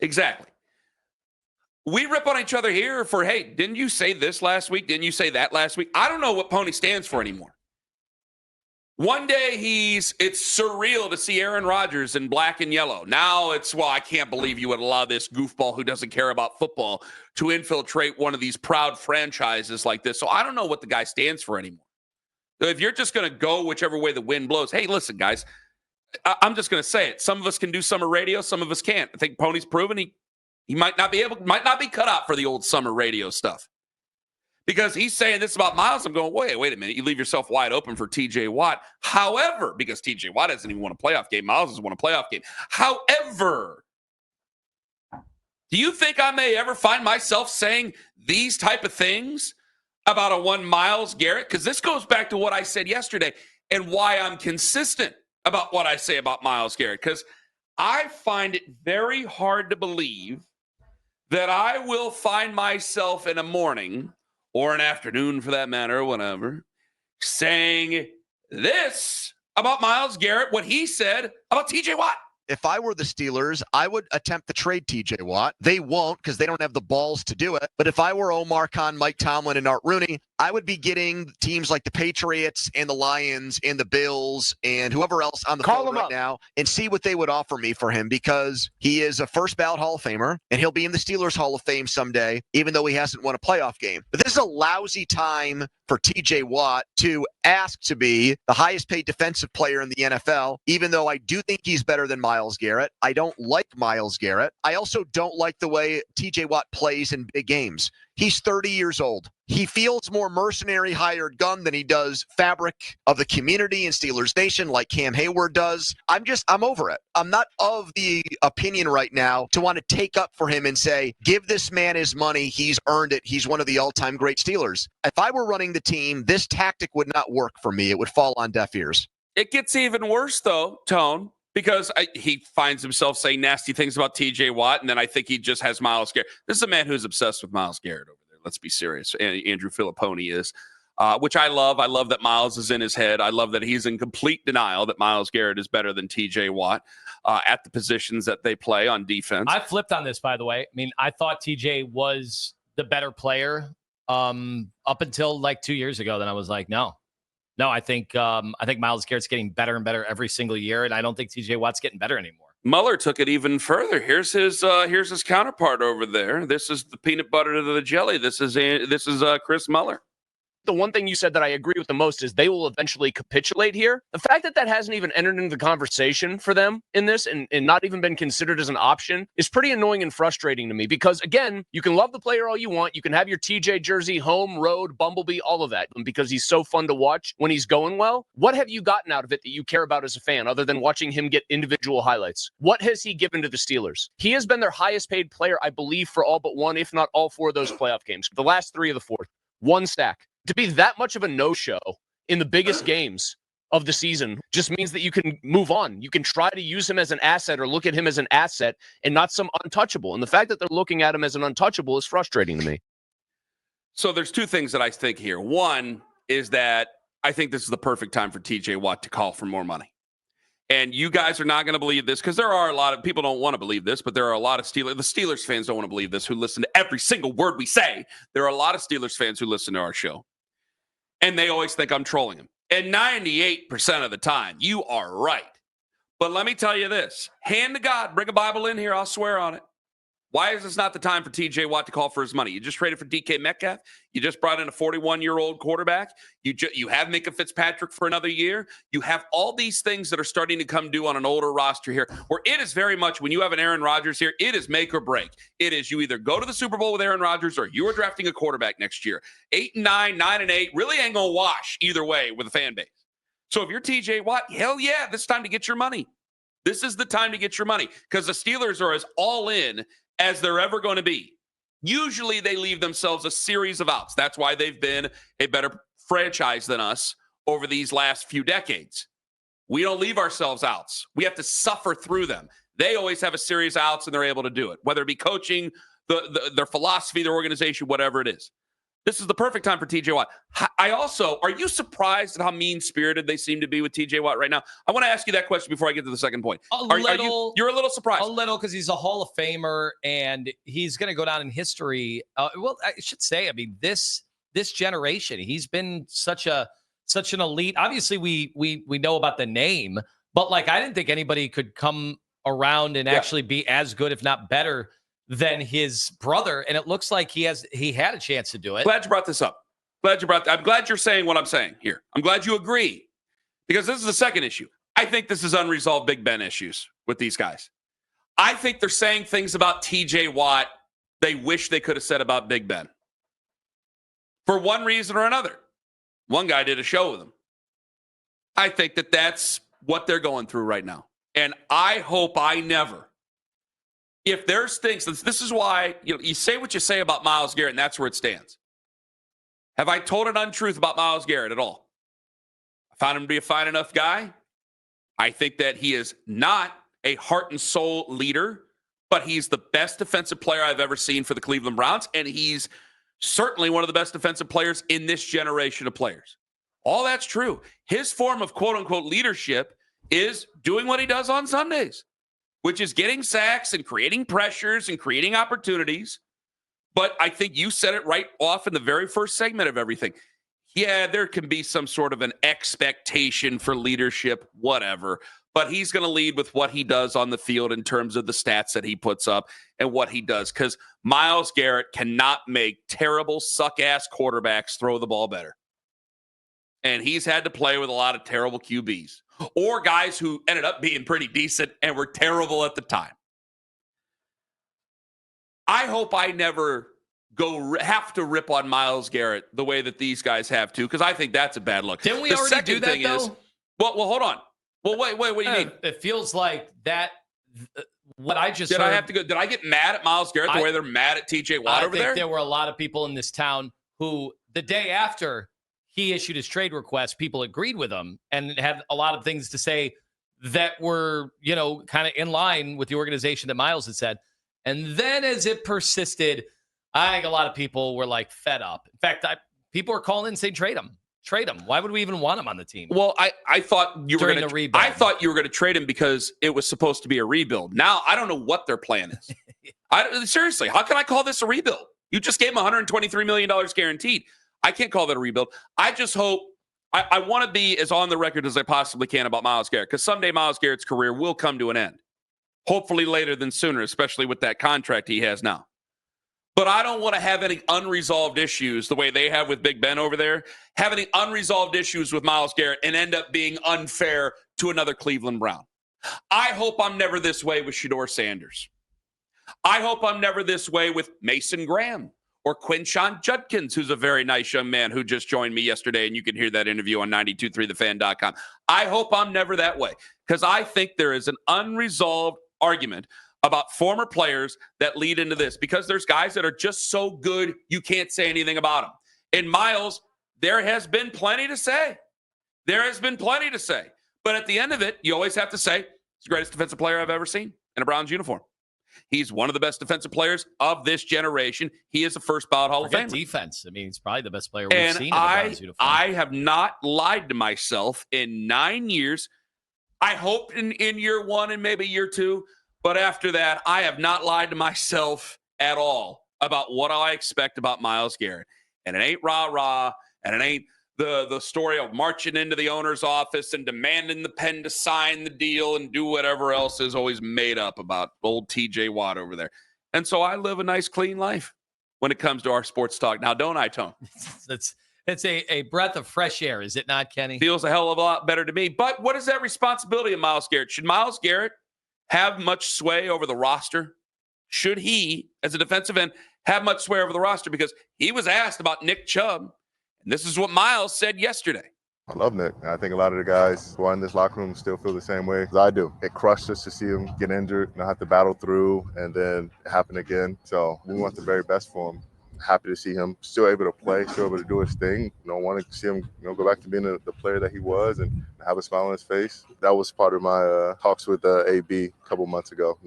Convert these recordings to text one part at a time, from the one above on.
Exactly. We rip on each other here for, hey, didn't you say this last week? Didn't you say that last week? I don't know what Pony stands for anymore. One day it's surreal to see Aaron Rodgers in black and yellow. Now it's, well, I can't believe you would allow this goofball who doesn't care about football to infiltrate one of these proud franchises like this. So I don't know what the guy stands for anymore. If you're just going to go whichever way the wind blows, hey, listen, guys, I'm just going to say it. Some of us can do summer radio. Some of us can't. I think Pony's proven he might not be cut out for the old summer radio stuff. Because he's saying this about Myles. I'm going, wait a minute. You leave yourself wide open for TJ Watt. However, because TJ Watt doesn't even want a playoff game, Myles doesn't want a playoff game. However, do you think I may ever find myself saying these type of things about a one Myles Garrett? Because this goes back to what I said yesterday and why I'm consistent about what I say about Myles Garrett. Because I find it very hard to believe that I will find myself in a morning or an afternoon for that matter, whatever, saying this about Myles Garrett, what he said about TJ Watt. If I were the Steelers, I would attempt to trade TJ Watt. They won't because they don't have the balls to do it. But if I were Omar Khan, Mike Tomlin, and Art Rooney, I would be getting teams like the Patriots and the Lions and the Bills and whoever else on the phone right now and see what they would offer me for him, because he is a first ballot Hall of Famer and he'll be in the Steelers Hall of Fame someday, even though he hasn't won a playoff game. But this is a lousy time for TJ Watt to ask to be the highest paid defensive player in the NFL, even though I do think he's better than Myles Garrett. I don't like Myles Garrett. I also don't like the way TJ Watt plays in big games. He's 30 years old. He feels more mercenary hired gun than he does fabric of the community in Steelers Nation like Cam Hayward does. I'm over it. I'm not of the opinion right now to want to take up for him and say, give this man his money. He's earned it. He's one of the all-time great Steelers. If I were running the team, this tactic would not work for me. It would fall on deaf ears. It gets even worse, though, Tone, because he finds himself saying nasty things about TJ Watt, and then I think he just has Myles Garrett. This is a man who's obsessed with Myles Garrett over there. Let's be serious. Andrew Filipponi is, which I love. I love that Myles is in his head. I love that he's in complete denial that Myles Garrett is better than TJ Watt at the positions that they play on defense. I flipped on this, by the way. I mean, I thought TJ was the better player up until like 2 years ago. Then I was like, no, I think Myles Garrett's getting better and better every single year, and I don't think TJ Watt's getting better anymore. Mueller took it even further. Here's his counterpart over there. This is the peanut butter to the jelly. This is Chris Mueller. The one thing you said that I agree with the most is they will eventually capitulate here. The fact that hasn't even entered into the conversation for them in this and not even been considered as an option is pretty annoying and frustrating to me, because, again, you can love the player all you want. You can have your TJ jersey, home, road, Bumblebee, all of that, because he's so fun to watch when he's going well. What have you gotten out of it that you care about as a fan other than watching him get individual highlights? What has he given to the Steelers? He has been their highest paid player, I believe, for all but one, if not all four of those playoff games. The last three of the fourth. One stack. To be that much of a no-show in the biggest games of the season just means that you can move on. You can try to use him as an asset or look at him as an asset and not some untouchable. And the fact that they're looking at him as an untouchable is frustrating to me. So there's two things that I think here. One is that I think this is the perfect time for TJ Watt to call for more money. And you guys are not going to believe this, because there are a lot of people don't want to believe this, but there are a lot of the Steelers fans don't want to believe this, who listen to every single word we say. There are a lot of Steelers fans who listen to our show, and they always think I'm trolling them. And 98% of the time, you are right. But let me tell you this. Hand to God, bring a Bible in here, I'll swear on it. Why is this not the time for TJ Watt to call for his money? You just traded for DK Metcalf. You just brought in a 41-year-old quarterback. You have Minka Fitzpatrick for another year. You have all these things that are starting to come due on an older roster here, where it is very much, when you have an Aaron Rodgers here, it is make or break. It is you either go to the Super Bowl with Aaron Rodgers or you are drafting a quarterback next year. 8-9, 9-8, really ain't going to wash either way with a fan base. So if you're TJ Watt, hell yeah, this is time to get your money. This is the time to get your money, because the Steelers are as all in as they're ever going to be. Usually they leave themselves a series of outs. That's why they've been a better franchise than us over these last few decades. We don't leave ourselves outs. We have to suffer through them. They always have a series of outs, and they're able to do it, whether it be coaching, their philosophy, their organization, whatever it is. This is the perfect time for TJ Watt. Are you surprised at how mean-spirited they seem to be with TJ Watt right now? I want to ask you that question before I get to the second point. You're a little surprised. A little, because he's a Hall of Famer and he's going to go down in history. Well, I should say, I mean, this generation, he's been such an elite. Obviously, we know about the name, but like, I didn't think anybody could come around and actually be as good, if not better, than his brother. And it looks like he had a chance to do it. Glad you brought this up. I'm glad you're saying what I'm saying here. I'm glad you agree, because this is the second issue. I think this is unresolved Big Ben issues with these guys. I think they're saying things about TJ Watt they wish they could have said about Big Ben. For one reason or another. One guy did a show with him. I think that's what they're going through right now. And I hope I never. If there's things, this is why you say what you say about Myles Garrett, and that's where it stands. Have I told an untruth about Myles Garrett at all? I found him to be a fine enough guy. I think that he is not a heart and soul leader, but he's the best defensive player I've ever seen for the Cleveland Browns, and he's certainly one of the best defensive players in this generation of players. All that's true. His form of quote-unquote leadership is doing what he does on Sundays, which is getting sacks and creating pressures and creating opportunities. But I think you said it right off in the very first segment of everything. Yeah, there can be some sort of an expectation for leadership, whatever. But he's going to lead with what he does on the field in terms of the stats that he puts up and what he does. Because Myles Garrett cannot make terrible, suck-ass quarterbacks throw the ball better. And he's had to play with a lot of terrible QBs. Or guys who ended up being pretty decent and were terrible at the time. I hope I never have to rip on Myles Garrett the way that these guys have to, because I think that's a bad look. Didn't we already do that, though? Well, hold on. Well, wait, what do you mean? It feels like that, what I just Did heard. Did I get mad at Myles Garrett the way they're mad at TJ Watt over there? I think there were a lot of people in this town who, the day after he issued his trade request, people agreed with him and had a lot of things to say that were, kind of in line with the organization that Myles had said. And then as it persisted, I think a lot of people were like fed up. In fact, people were calling in saying, trade him. Trade him. Why would we even want him on the team? Well, I thought you were going to. I thought you were going to trade him because it was supposed to be a rebuild. Now I don't know what their plan is. Seriously, how can I call this a rebuild? You just gave him $123 million guaranteed. I can't call that a rebuild. I just hope I want to be as on the record as I possibly can about Myles Garrett, because someday Myles Garrett's career will come to an end. Hopefully later than sooner, especially with that contract he has now. But I don't want to have any unresolved issues the way they have with Big Ben over there, have any unresolved issues with Myles Garrett and end up being unfair to another Cleveland Brown. I hope I'm never this way with Shedeur Sanders. I hope I'm never this way with Mason Graham or Quinshon Judkins, who's a very nice young man who just joined me yesterday, and you can hear that interview on 923thefan.com. I hope I'm never that way, because I think there is an unresolved argument about former players that lead into this, because there's guys that are just so good you can't say anything about them. In Myles, there has been plenty to say. But at the end of it, you always have to say, he's the greatest defensive player I've ever seen in a Browns uniform. He's one of the best defensive players of this generation. He is a first ballot Hall of Famer. Defense. I mean, he's probably the best player we've seen in the Browns uniform. I have not lied to myself in 9 years. I hope in year one and maybe year two. But after that, I have not lied to myself at all about what I expect about Myles Garrett. And it ain't rah-rah, and it ain't the story of marching into the owner's office and demanding the pen to sign the deal and do whatever else is always made up about old TJ Watt over there. And so I live a nice, clean life when it comes to our sports talk. Now, don't I, Tone? It's a breath of fresh air, is it not, Kenny? Feels a hell of a lot better to me. But what is that responsibility of Myles Garrett? Should Myles Garrett have much sway over the roster? Should he, as a defensive end, have much sway over the roster? Because he was asked about Nick Chubb, and this is what Myles said yesterday. I love Nick. I think a lot of the guys who are in this locker room still feel the same way as I do. It crushed us to see him get injured, have to battle through, and then it happen again. So we want the very best for him. Happy to see him still able to play, still able to do his thing. Want to see him go back to being the player that he was and have a smile on his face. That was part of my talks with AB a couple months ago,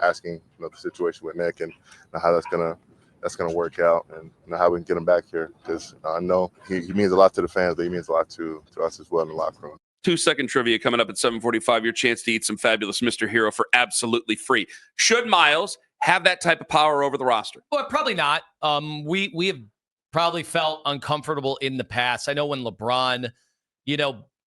asking the situation with Nick and how that's going to that's going to work out and how we can get him back here, because I know he means a lot to the fans, but he means a lot to us as well in the locker room. 2-second trivia coming up at 7:45. Your chance to eat some fabulous Mr. Hero for absolutely free. Should Myles have that type of power over the roster? Well, probably not. We have probably felt uncomfortable in the past. I know when LeBron,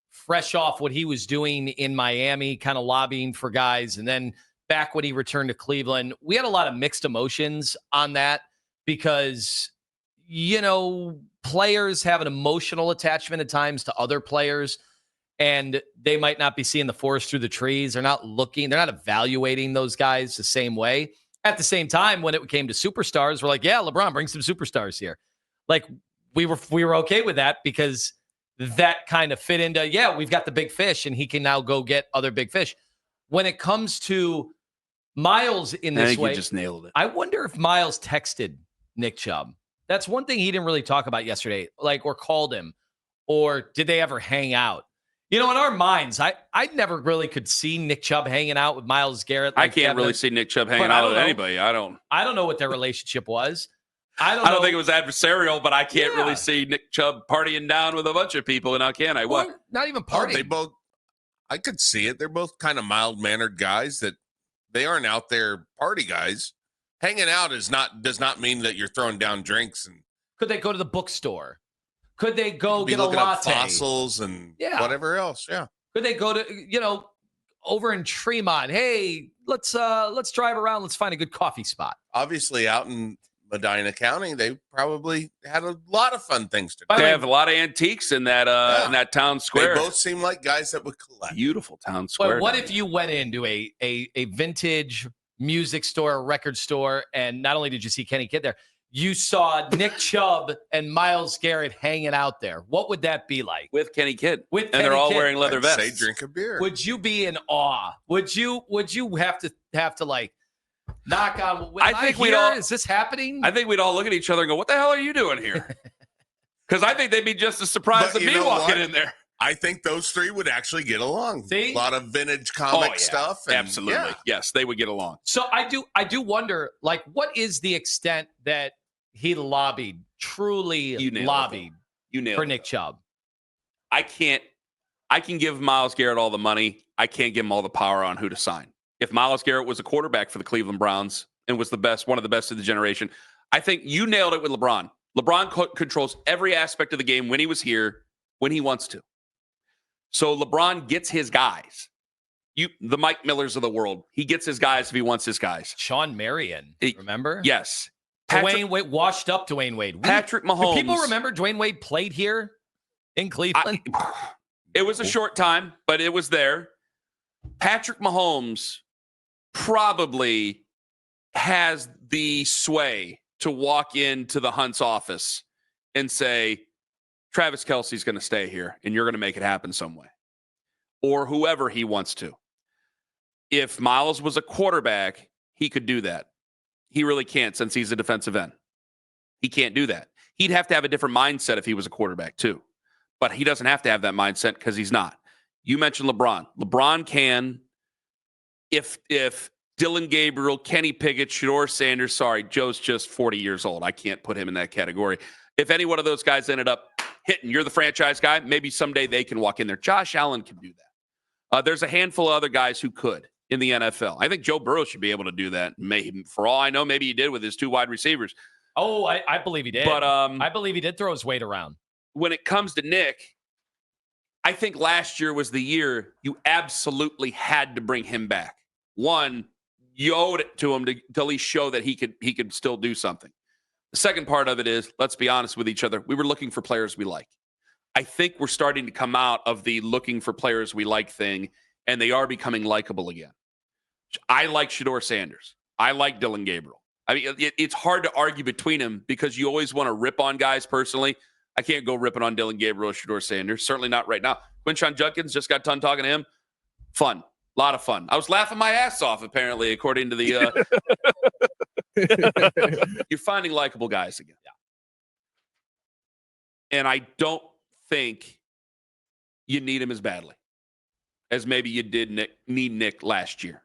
fresh off what he was doing in Miami, kind of lobbying for guys, and then back when he returned to Cleveland, we had a lot of mixed emotions on that because, players have an emotional attachment at times to other players, and they might not be seeing the forest through the trees. They're not evaluating those guys the same way. At the same time, when it came to superstars, we're like, yeah, LeBron, bring some superstars here. Like we were okay with that because that kind of fit into, we've got the big fish and he can now go get other big fish. When it comes to Myles in this way, you just nailed it. I wonder if Myles texted Nick Chubb. That's one thing he didn't really talk about yesterday, or called him, or did they ever hang out? In our minds, I never really could see Nick Chubb hanging out with Myles Garrett. I can't really see Nick Chubb hanging out with anybody. I don't know what their relationship was. I don't think it was adversarial, but I can't really see Nick Chubb partying down with a bunch of people. Now, can I? What? Not even partying. I could see it. They're both kind of mild-mannered guys that they aren't out there party guys. Hanging out does not mean that you're throwing down drinks. And could they go to the bookstore? Could they go get a latte? Up fossils and whatever else? Yeah. Could they go to over in Tremont? Hey, let's drive around. Let's find a good coffee spot. Obviously, out in Medina County, they probably had a lot of fun things to do. They have a lot of antiques in that in that town square. They both seem like guys that would collect. Beautiful town square. But what if you went into a vintage music store, a record store, and not only did you see Kenny Kidd there, you saw Nick Chubb and Myles Garrett hanging out there? What would that be like? With Kenny Kidd. They're all wearing leather vests. Say drink a beer. Would you be in awe? Would you have to like knock on? Is this happening? I think we'd all look at each other and go, "What the hell are you doing here?" Because I think they'd be just as surprised as me walking in there. I think those three would actually get along. See? A lot of vintage comic stuff. And, absolutely. Yes, they would get along. So I do wonder, what is the extent that he truly lobbied for Nick Chubb? I can give Myles Garrett all the money. I can't give him all the power on who to sign. If Myles Garrett was a quarterback for the Cleveland Browns and was one of the best of the generation, I think you nailed it with LeBron. LeBron controls every aspect of the game when he was here, when he wants to. So LeBron gets his guys. The Mike Millers of the world. He gets his guys if he wants his guys. Sean Marion, remember? Yes. Dwayne Wade, washed up Dwayne Wade. Patrick Mahomes. Do people remember Dwayne Wade played here in Cleveland? It was a short time, but it was there. Patrick Mahomes probably has the sway to walk into the Hunt's office and say, Travis Kelce's going to stay here, and you're going to make it happen some way. Or whoever he wants to. If Myles was a quarterback, he could do that. He really can't since he's a defensive end. He can't do that. He'd have to have a different mindset if he was a quarterback too. But he doesn't have to have that mindset because he's not. You mentioned LeBron. LeBron can, if Dylan Gabriel, Kenny Pickett, Shedeur Sanders, sorry, Joe's just 40 years old. I can't put him in that category. If any one of those guys ended up hitting, you're the franchise guy, maybe someday they can walk in there. Josh Allen can do that. There's a handful of other guys who could in the NFL. I think Joe Burrow should be able to do that. Maybe, for all I know, maybe he did with his two wide receivers. Oh, I believe he did. But I believe he did throw his weight around. When it comes to Nick, I think last year was the year you absolutely had to bring him back. One, you owed it to him to at least show that he could still do something. The second part of it is, let's be honest with each other. We were looking for players we like. I think we're starting to come out of the looking for players we like thing, and they are becoming likable again. I like Shedeur Sanders. I like Dylan Gabriel. I mean, it's hard to argue between them because you always want to rip on guys personally. I can't go ripping on Dylan Gabriel or Shedeur Sanders. Certainly not right now. Quinshon Judkins, just got done talking to him. Fun. A lot of fun. I was laughing my ass off, apparently, according to the... You're finding likable guys again. Yeah. And I don't think you need him as badly as maybe you did need Nick last year.